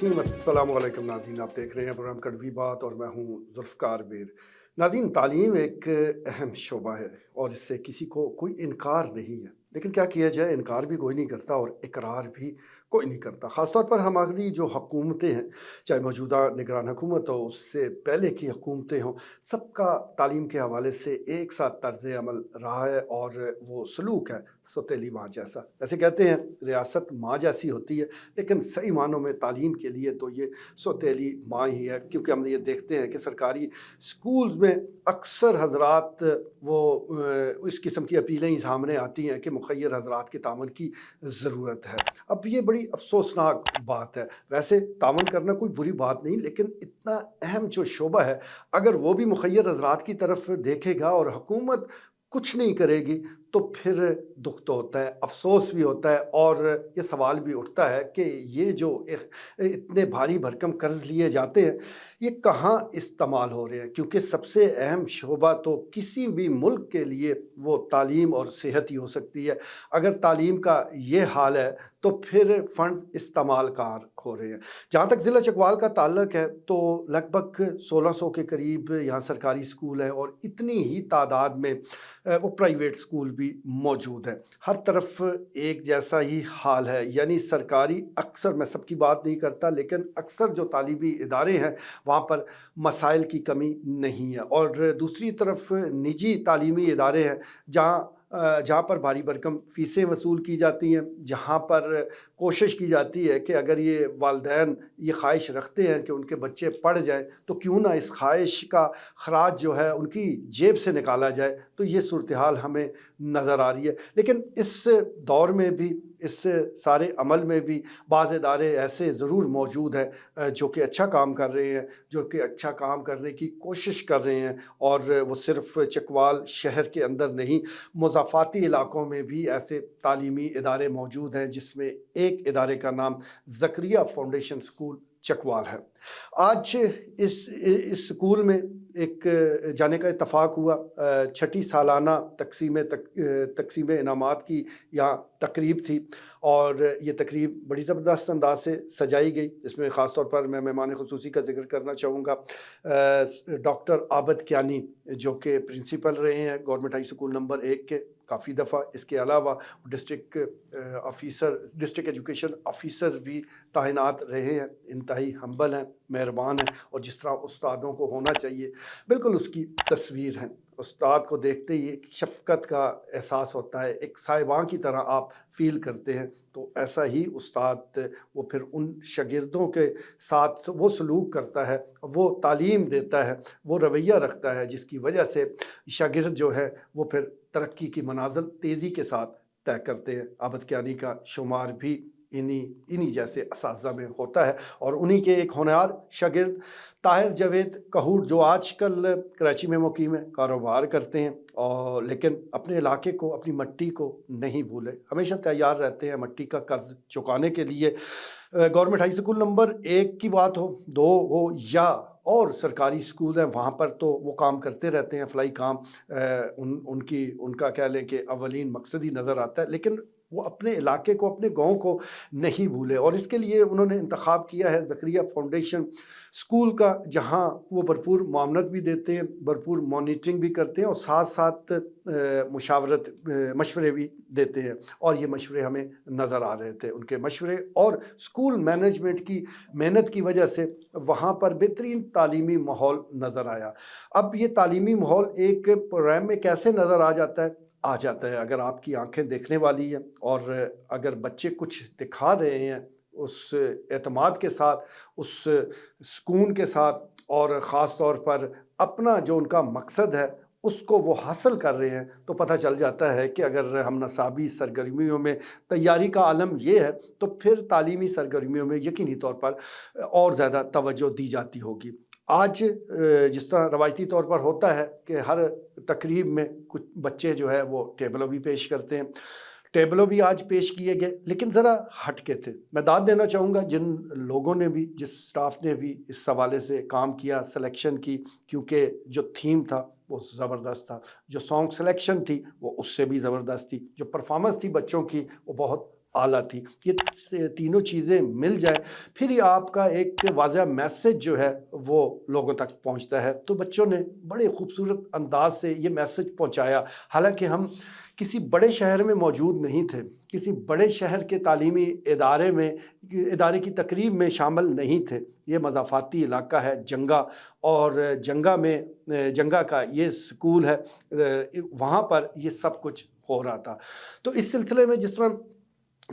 रहीम अस्सलाम वालेकुम नाज़रीन, आप देख रहे हैं प्रोग्राम कड़वी बात और मैं हूँ ज़ुल्फ़िकार बेर। नाज़रीन, तालीम एक अहम शोबा है और इससे किसी को कोई इनकार नहीं है, लेकिन क्या किया जाए, इनकार भी कोई नहीं करता और इकरार भी कोई नहीं करता। ख़ास तौर पर हमारी जो हुकूमतें हैं, चाहे मौजूदा निगरान हुकूमत हो, उससे पहले की हुकूमतें हों, सबका तालीम के हवाले से एक सा तर्ज़ अमल रहा है और वो सलूक है सौतेली माँ जैसा। वैसे कहते हैं रियासत माँ जैसी होती है, लेकिन सही मानों में तालीम के लिए तो ये सौतेली माँ ही है, क्योंकि हम ये देखते हैं कि सरकारी स्कूल में अक्सर हजरात वो इस किस्म की अपीलें ही सामने आती हैं कि मुखय्यर हजरात के तावन की ज़रूरत है। अब ये बड़ी अफसोसनाक बात है। वैसे तावन करना कोई बुरी बात नहीं, लेकिन इतना अहम जो शोबा है, अगर वो भी मुखय्यर हजरात की तरफ देखेगा और हुकूमत कुछ नहीं करेगी, तो फिर दुख तो होता है, अफ़सोस भी होता है और ये सवाल भी उठता है कि ये जो इतने भारी भरकम कर्ज़ लिए जाते हैं, ये कहाँ इस्तेमाल हो रहे हैं? क्योंकि सबसे अहम शोबा तो किसी भी मुल्क के लिए वो तालीम और सेहत ही हो सकती है। अगर तालीम का ये हाल है, तो फिर फ़ंड्स इस्तेमाल कहाँ हो रहे हैं? जहाँ तक ज़िला चकवाल का ताल्लुक है, तो लगभग 1600 के करीब यहाँ सरकारी स्कूल है और इतनी ही तादाद में वो प्राइवेट स्कूल भी मौजूद हैं। हर तरफ एक जैसा ही हाल है, यानी सरकारी, अक्सर मैं सबकी बात नहीं करता, लेकिन अक्सर जो तालीमी इदारे हैं, वहाँ पर मसाइल की कमी नहीं है और दूसरी तरफ निजी तालीमी इदारे हैं, जहाँ पर भारी भरकम फ़ीसें वसूल की जाती हैं, जहाँ पर कोशिश की जाती है कि अगर ये वालिदैन ये ख़्वाहिश रखते हैं कि उनके बच्चे पढ़ जाएँ, तो क्यों ना इस ख़्वाहिश का ख़राज जो है उनकी जेब से निकाला जाए। तो ये सूरत हाल हमें नज़र आ रही है। लेकिन इस दौर में भी, इस सारे अमल में भी बाज़ इदारे ऐसे ज़रूर मौजूद हैं जो कि अच्छा काम कर रहे हैं, जो कि अच्छा काम करने की कोशिश कर रहे हैं और वो सिर्फ़ चकवाल शहर के अंदर नहीं, मुज़ाफ़ाती इलाकों में भी ऐसे तालीमी इदारे मौजूद हैं, जिसमें एक इदारे का नाम ज़करिया फाउंडेशन स्कूल चकवाल है। आज इस स्कूल में एक जाने का इत्तफ़ाक हुआ। छठी सालाना तक़सीम इनामात की यहाँ तकरीब थी और ये तकरीब बड़ी ज़बरदस्त अंदाज़ से सजाई गई। इसमें ख़ास तौर पर मैं मेहमान ख़ुसूसी का ज़िक्र करना चाहूँगा, डॉक्टर आबद कियानी, जो कि प्रिंसिपल रहे हैं गवर्नमेंट हाई स्कूल नंबर 1 के काफ़ी दफ़ा। इसके अलावा डिस्ट्रिक्ट एजुकेशन ऑफ़िसर भी तैनात रहे हैं। इंतहाई हम्बल हैं, मेहरबान हैं और जिस तरह उस्तादों को होना चाहिए, बिल्कुल उसकी तस्वीर हैं। उस्ताद को देखते ही एक शफ़क़त का एहसास होता है, एक साहिबान की तरह आप फ़ील करते हैं। तो ऐसा ही उस्ताद वो फिर उन शागिर्दों के साथ वो सलूक करता है, वो तालीम देता है, वो रवैया रखता है, जिसकी वजह से शागिर्द जो है वो फिर तरक्की की मनाज़िल तेज़ी के साथ तय करते हैं। आबद कियानी का शुमार भी इन्हीं इन्हीं जैसे असातिज़ा में होता है और उन्हीं के एक होनहार शागिर्द ताहिर जावेद कहूर, जो आजकल कराची में मुकीम है, कारोबार करते हैं और लेकिन अपने इलाके को, अपनी मिट्टी को नहीं भूले, हमेशा तैयार रहते हैं मिट्टी का कर्ज़ चुकाने के लिए। गवर्नमेंट हाई स्कूल नंबर 1 की बात हो, 2 हो या और सरकारी स्कूल हैं, वहाँ पर तो वो काम करते रहते हैं, फ़लाई काम। उनका कह लें कि अव्वलीन मकसद ही नज़र आता है, लेकिन वो अपने इलाके को, अपने गाँव को नहीं भूले और इसके लिए उन्होंने इंतख़ाब किया है ज़करिया फाउंडेशन स्कूल का, जहाँ वो भरपूर मुआवनत भी देते हैं, भरपूर मॉनिटरिंग भी करते हैं और साथ-साथ मशवरे भी देते हैं। और ये मशवरे हमें नज़र आ रहे थे, उनके मशवरे और स्कूल मैनेजमेंट की मेहनत की वजह से वहाँ पर बेहतरीन तालीमी माहौल नज़र आया। अब ये तालीमी माहौल एक प्रोग्राम में कैसे नज़र आ जाता है अगर आपकी आँखें देखने वाली हैं और अगर बच्चे कुछ दिखा रहे हैं उस एतमाद के साथ, उस सुकून के साथ और ख़ास तौर पर अपना जो उनका मकसद है उसको वो हासिल कर रहे हैं, तो पता चल जाता है कि अगर हम नसाबी सरगर्मियों में तैयारी का आलम ये है, तो फिर तालीमी सरगर्मियों में यकीनी तौर पर और ज़्यादा तवज्जो दी जाती होगी। आज जिस तरह रवायती तौर पर होता है कि हर तकरीब में कुछ बच्चे जो है वो टेबलों भी पेश करते हैं। टेबलों भी आज पेश किए गए, लेकिन ज़रा हट के थे। मैं दाद देना चाहूँगा जिन लोगों ने भी, जिस स्टाफ ने भी इस हवाले से काम किया, सिलेक्शन की, क्योंकि जो थीम था वो ज़बरदस्त था, जो सॉन्ग सिलेक्शन थी वो उससे भी ज़बरदस्त थी, जो परफॉर्मेंस थी बच्चों की वो बहुत आला थी। ये तीनों चीज़ें मिल जाएँ, फिर ही आपका एक वाज़ह मैसेज जो है वो लोगों तक पहुँचता है। तो बच्चों ने बड़े खूबसूरत अंदाज़ से ये मैसेज पहुँचाया। हालाँकि हम किसी बड़े शहर में मौजूद नहीं थे, किसी बड़े शहर के तालीमी इदारे की तकरीब में शामिल नहीं थे। ये मज़ाफ़ाती इलाका है जंगा, और जंगा का ये स्कूल है, वहाँ पर ये सब कुछ हो रहा था। तो इस सिलसिले में जिस तरह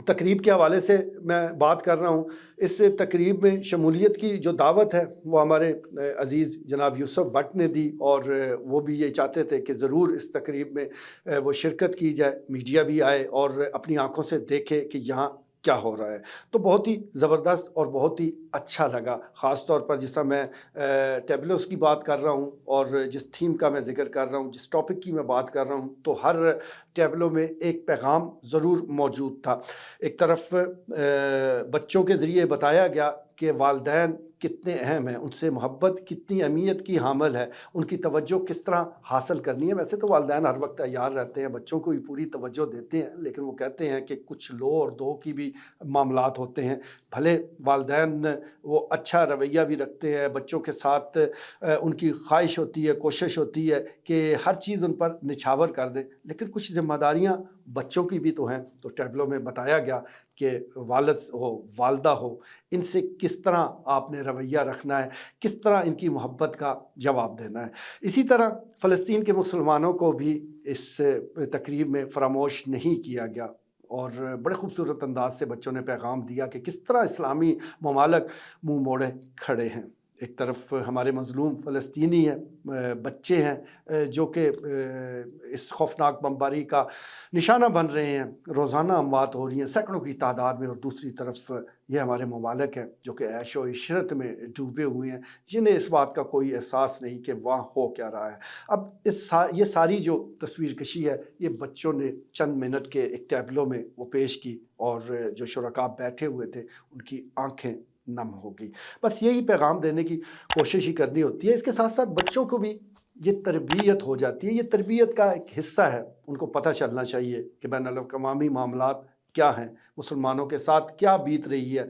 तकरीब के हवाले से मैं बात कर रहा हूँ, इस तकरीब में शमूलियत की जो दावत है वो हमारे अज़ीज़ जनाब यूसुफ भट्ट ने दी, और वो भी ये चाहते थे कि ज़रूर इस तकरीब में वो शिरकत की जाए, मीडिया भी आए और अपनी आँखों से देखे कि यहाँ क्या हो रहा है। तो बहुत ही ज़बरदस्त और बहुत ही अच्छा लगा, ख़ास तौर पर जिस तरह मैं टैबलोस की बात कर रहा हूँ और जिस थीम का मैं ज़िक्र कर रहा हूँ, जिस टॉपिक की मैं बात कर रहा हूँ, तो हर टैबलो में एक पैगाम ज़रूर मौजूद था। एक तरफ बच्चों के ज़रिए बताया गया कि वालिदैन कितने अहम हैं, उनसे मोहब्बत कितनी अहमियत की हामिल है, उनकी तवज्जो किस तरह हासिल करनी है। वैसे तो वालिदैन हर वक्त तैयार रहते हैं, बच्चों को भी पूरी तवज्जो देते हैं, लेकिन वो कहते हैं कि कुछ लो और दो की भी मामलात होते हैं। भले वालिदैन वो अच्छा रवैया भी रखते हैं बच्चों के साथ, उनकी ख्वाहिश होती है, कोशिश होती है कि हर चीज़ उन पर निछावर कर दें, लेकिन कुछ ज़िम्मेदारियाँ बच्चों की भी तो हैं। तो टैबलो में बताया गया कि वालिद हो, वालदा हो, इनसे किस तरह आपने रवैया रखना है, किस तरह इनकी मोहब्बत का जवाब देना है। इसी तरह फ़लस्तीन के मुसलमानों को भी इस तकरीब में फ़रामोश नहीं किया गया, और बड़े खूबसूरत अंदाज से बच्चों ने पैगाम दिया कि किस तरह इस्लामी ममालिक मुँह मोड़े खड़े हैं। एक तरफ हमारे मज़लूम फ़लस्तीनी हैं, बच्चे हैं जो कि इस खौफनाक बमबारी का निशाना बन रहे हैं, रोज़ाना अमवात हो रही हैं सैकड़ों की तादाद में, और दूसरी तरफ ये हमारे ममालिक हैं जो कि ऐशो इशरत में डूबे हुए हैं, जिन्हें इस बात का कोई एहसास नहीं कि वहाँ हो क्या रहा है। अब ये सारी जो तस्वीर कशी है, ये बच्चों ने चंद मिनट के एक टैबलो में वो पेश की, और जो शुरका बैठे हुए थे उनकी आंखें नम हो गई। बस यही पैगाम देने की कोशिश ही करनी होती है। इसके साथ साथ बच्चों को भी ये तरबियत हो जाती है, ये तरबियत का एक हिस्सा है। उनको पता चलना चाहिए कि बैनुल-अक़वामी मामलात क्या हैं, मुसलमानों के साथ क्या बीत रही है,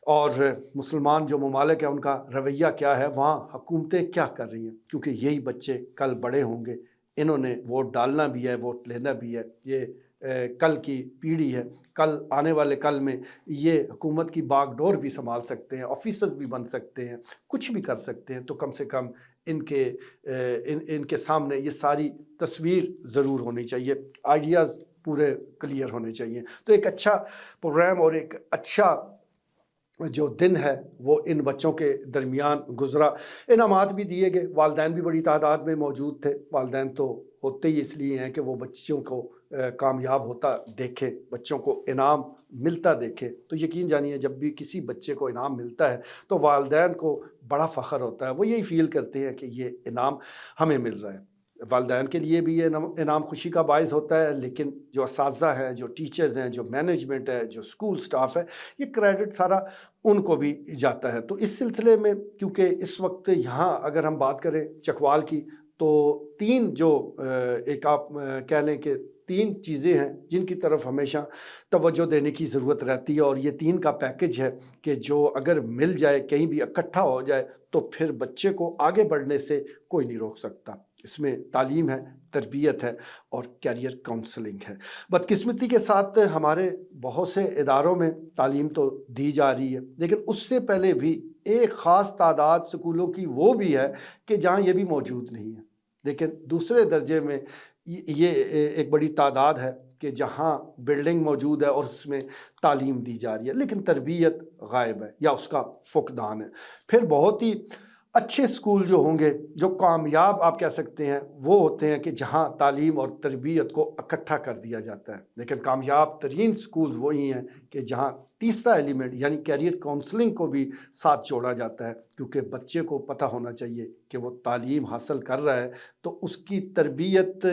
और मुसलमान जो ममालिक हैं उनका रवैया क्या है, वहाँ हुकूमतें क्या कर रही हैं, क्योंकि यही बच्चे कल बड़े होंगे। इन्होंने वोट डालना भी है, वोट लेना भी है। ये कल की पीढ़ी है, कल आने वाले कल में ये हुकूमत की बागडोर भी संभाल सकते हैं, ऑफिसर भी बन सकते हैं, कुछ भी कर सकते हैं। तो कम से कम इनके सामने ये सारी तस्वीर ज़रूर होनी चाहिए, आइडियाज़ पूरे क्लियर होने चाहिए। तो एक अच्छा प्रोग्राम और एक अच्छा जो दिन है वो इन बच्चों के दरमियान गुज़रा। इनामात भी दिए गए, वालिदैन भी बड़ी तादाद में मौजूद थे। वालिदैन तो होते ही इसलिए हैं कि वो बच्चों को कामयाब होता देखे, बच्चों को इनाम मिलता देखे। तो यकीन जानिए जब भी किसी बच्चे को इनाम मिलता है तो वालिदैन को बड़ा फ़ख्र होता है, वो यही फ़ील करते हैं कि ये इनाम हमें मिल रहा है। वालिदैन के लिए भी ये इनाम खुशी का बायस होता है, लेकिन जो असातिज़ा हैं, जो टीचर्स हैं, जो मैनेजमेंट है, जो स्कूल स्टाफ है, ये क्रेडिट सारा उनको भी जाता है। तो इस सिलसिले में क्योंकि इस वक्त यहाँ अगर हम बात करें चकवाल की, तो 3 जो एक आप कह लें कि 3 चीज़ें हैं जिनकी तरफ हमेशा तवज्जो देने की ज़रूरत रहती है, और ये 3 का पैकेज है कि जो अगर मिल जाए, कहीं भी इकट्ठा हो जाए, तो फिर बच्चे को आगे बढ़ने से कोई नहीं रोक सकता। इसमें तालीम है, तरबियत है और कैरियर काउंसलिंग है। बदकिस्मती के साथ हमारे बहुत से इदारों में तालीम तो दी जा रही है, लेकिन उससे पहले भी एक ख़ास तादाद स्कूलों की वो भी है कि जहाँ ये भी मौजूद नहीं है। लेकिन दूसरे दर्जे में ये एक बड़ी तादाद है कि जहाँ बिल्डिंग मौजूद है और उसमें तालीम दी जा रही है, लेकिन तरबियत गायब है या उसका फुकदान है। फिर बहुत ही अच्छे स्कूल जो होंगे, जो कामयाब आप कह सकते हैं, वो होते हैं कि जहाँ तालीम और तरबियत को इकट्ठा कर दिया जाता है। लेकिन कामयाब तरीन स्कूल वही हैं कि जहाँ तीसरा एलिमेंट यानी कैरियर काउंसलिंग को भी साथ जोड़ा जाता है, क्योंकि बच्चे को पता होना चाहिए कि वो तालीम हासिल कर रहा है तो उसकी तरबियत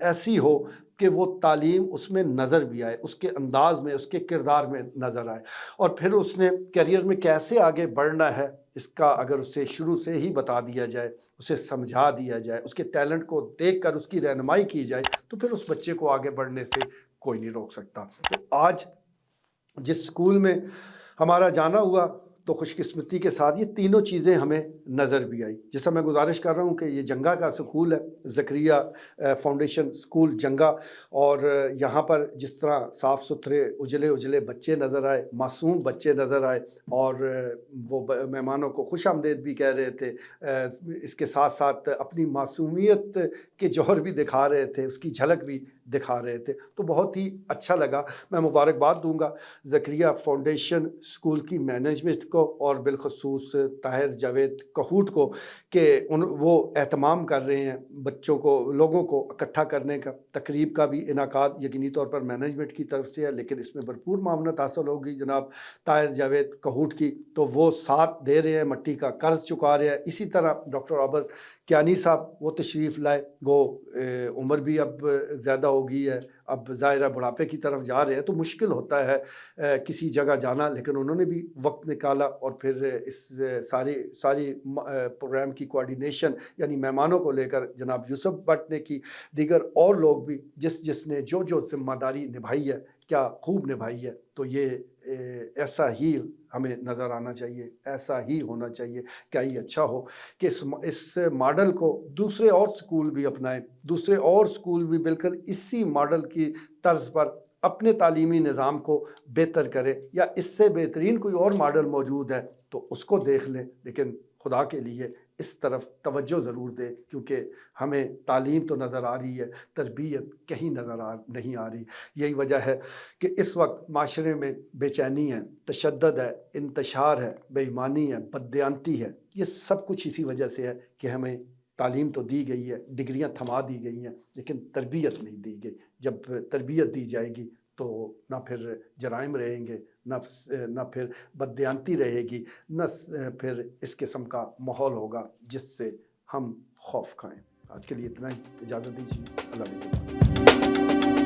ऐसी हो कि वो तालीम उसमें नज़र भी आए, उसके अंदाज़ में, उसके किरदार में नज़र आए। और फिर उसने करियर में कैसे आगे बढ़ना है, इसका अगर उसे शुरू से ही बता दिया जाए, उसे समझा दिया जाए, उसके टैलेंट को देखकर उसकी रहनुमाई की जाए, तो फिर उस बच्चे को आगे बढ़ने से कोई नहीं रोक सकता। तो आज जिस स्कूल में हमारा जाना हुआ तो खुश किस्मती के साथ ये तीनों चीज़ें हमें नज़र भी आई। जैसा मैं गुज़ारिश कर रहा हूँ कि ये जंगा का स्कूल है, ज़करिया फाउंडेशन स्कूल जंगा, और यहाँ पर जिस तरह साफ़ सुथरे उजले बच्चे नज़र आए, मासूम बच्चे नज़र आए, और वो मेहमानों को खुश आमदेद भी कह रहे थे, इसके साथ साथ अपनी मासूमियत के जौहर भी दिखा रहे थे, उसकी झलक भी दिखा रहे थे, तो बहुत ही अच्छा लगा। मैं मुबारकबाद दूंगा ज़करिया फाउंडेशन स्कूल की मैनेजमेंट को और बिलखसूस ताहिर जावेद कहूट को कि वो एहतमाम कर रहे हैं बच्चों को, लोगों को इकट्ठा करने का। तकरीब का भी इनाकाद यकीनी तौर पर मैनेजमेंट की तरफ से है, लेकिन इसमें भरपूर मामनत हासिल होगी जनाब ताहिर जावेद कहूट की, तो वो साथ दे रहे हैं, मट्टी का कर्ज चुका रहे हैं। इसी तरह डॉक्टर आबर कियानी साहब वो तशरीफ़ लाए, वो उम्र भी अब ज़्यादा हो गई है, अब ज़ाहिर है बुढ़ापे की तरफ जा रहे हैं, तो मुश्किल होता है किसी जगह जाना, लेकिन उन्होंने भी वक्त निकाला और फिर इस सारी प्रोग्राम की कोऑर्डिनेशन यानी मेहमानों को लेकर जनाब यूसुफ भट्ट ने की, दीगर और लोग भी जिसने जो जिम्मेदारी निभाई है, क्या खूब निभाई है। तो ये ऐसा ही हमें नज़र आना चाहिए, ऐसा ही होना चाहिए। क्या ही अच्छा हो कि इस मॉडल को दूसरे और स्कूल भी अपनाएं, दूसरे और स्कूल भी बिल्कुल इसी मॉडल की तर्ज पर अपने तालीमी निज़ाम को बेहतर करें, या इससे बेहतरीन कोई और मॉडल मौजूद है तो उसको देख लें, लेकिन खुदा के लिए इस तरफ तवज्जो ज़रूर दें, क्योंकि हमें तालीम तो नज़र आ रही है, तरबियत कहीं नहीं आ रही। यही वजह है कि इस वक्त माशरे में बेचैनी है, तशद्दुद है, इंतशार है, बेईमानी है, बददियानती है। ये सब कुछ इसी वजह से है कि हमें तालीम तो दी गई है, डिग्रियां थमा दी गई हैं, लेकिन तरबियत नहीं दी गई। जब तरबियत दी जाएगी तो ना फिर जराइम रहेंगे, ना फिर बददियानती रहेगी, न फिर इस किस्म का माहौल होगा जिससे हम खौफ खाएं। आज के लिए इतना ही, इजाज़त दीजिए। अल्लाह हाफ़िज़।